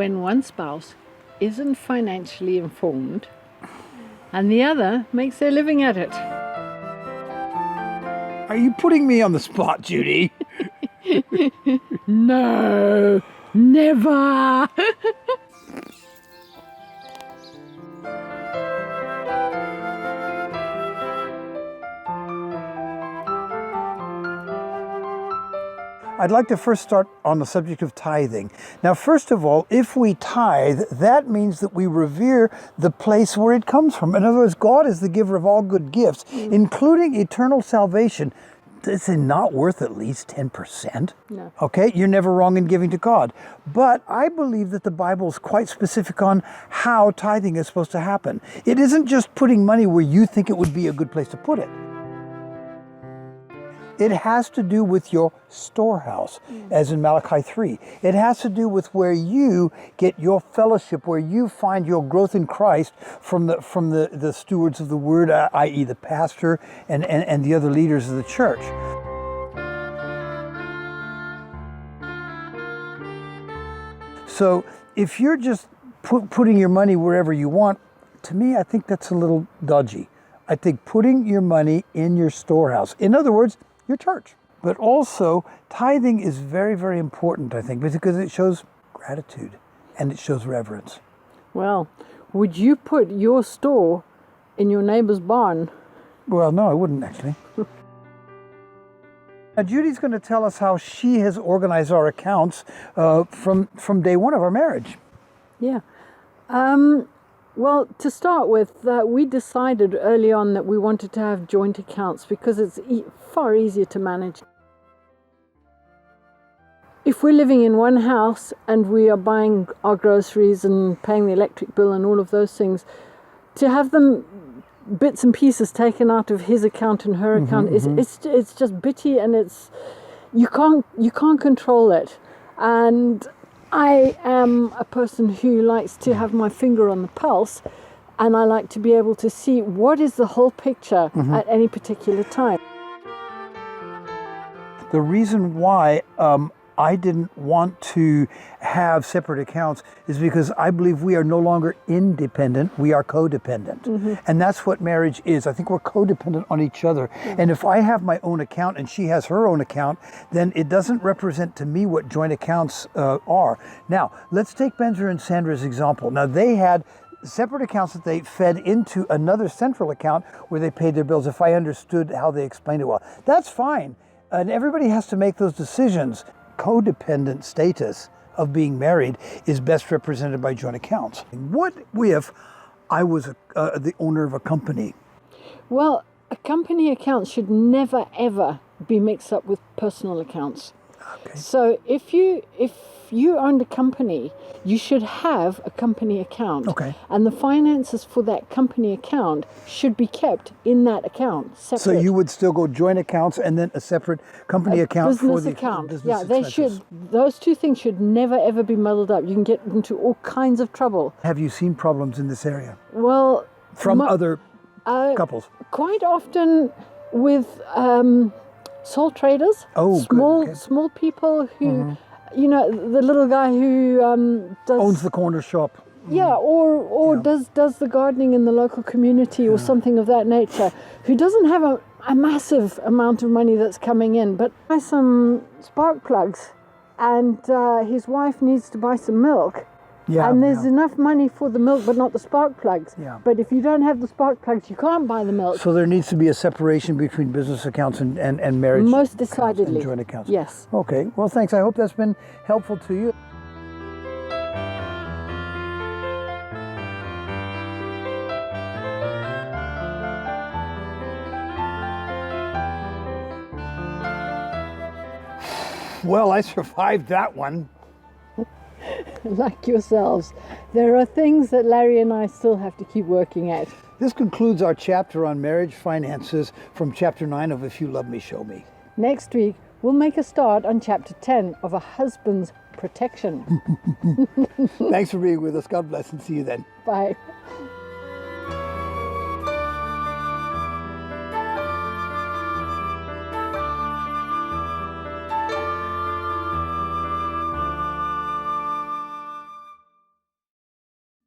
when one spouse isn't financially informed and the other makes their living at it. Are you putting me on the spot, Judy? No, never. I'd like to first start on the subject of tithing. Now, first of all, if we tithe, that means that we revere the place where it comes from. In other words, God is the giver of all good gifts, including eternal salvation. Is it not worth at least 10%? No. Okay, you're never wrong in giving to God. But I believe that the Bible is quite specific on how tithing is supposed to happen. It isn't just putting money where you think it would be a good place to put it. It has to do with your storehouse, as in Malachi 3. It has to do with where you get your fellowship, where you find your growth in Christ from the stewards of the word, i.e. the pastor and the other leaders of the church. So if you're just putting your money wherever you want, to me, I think that's a little dodgy. I think putting your money in your storehouse, in other words, your church. But also, tithing is very, very important, I think, because it shows gratitude and it shows reverence. Well, would you put your store in your neighbor's barn? Well, no, I wouldn't actually. Now, Judy's going to tell us how she has organized our accounts from day one of our marriage. Yeah. Well, to start with, we decided early on that we wanted to have joint accounts because it's far easier to manage. If we're living in one house and we are buying our groceries and paying the electric bill and all of those things, to have them bits and pieces taken out of his account and her account it's just bitty, and you can't control it. And I am a person who likes to have my finger on the pulse, and I like to be able to see what is the whole picture at any particular time. The reason why I didn't want to have separate accounts is because I believe we are no longer independent, we are codependent. And that's what marriage is. I think we're codependent on each other. And if I have my own account and she has her own account, then it doesn't represent to me what joint accounts are. Now, let's take Benzer and Sandra's example. Now, they had separate accounts that they fed into another central account where they paid their bills, if I understood how they explained it well. That's fine. And everybody has to make those decisions. Codependent status of being married is best represented by joint accounts. What if I was the owner of a company? Well, a company account should never ever be mixed up with personal accounts. Okay. So if you owned a company, you should have a company account. Okay. And the finances for that company account should be kept in that account separate. So you would still go joint accounts and then a separate company account for the account. business Yeah, they expenses. should. Those two things should never ever be muddled up. You can get into all kinds of trouble. Have you seen problems in this area Well, from other couples? Quite often with sole traders. Oh, good. Okay. Small people who. You know, the little guy who owns the corner shop. Yeah, or does the gardening in the local community or something of that nature, who doesn't have a massive amount of money that's coming in, but buys some spark plugs, and his wife needs to buy some milk. Yeah, and there's enough money for the milk, but not the spark plugs. Yeah. But if you don't have the spark plugs, you can't buy the milk. So there needs to be a separation between business accounts and marriage Most accounts decidedly. and joint accounts. Yes. Okay. Well, thanks. I hope that's been helpful to you. Well, I survived that one. Like yourselves, there are things that Larry and I still have to keep working at. This concludes our chapter on marriage finances from chapter 9 of If You Love Me, Show Me. Next week, we'll make a start on chapter 10 of A Husband's Protection. Thanks for being with us. God bless and see you then. Bye.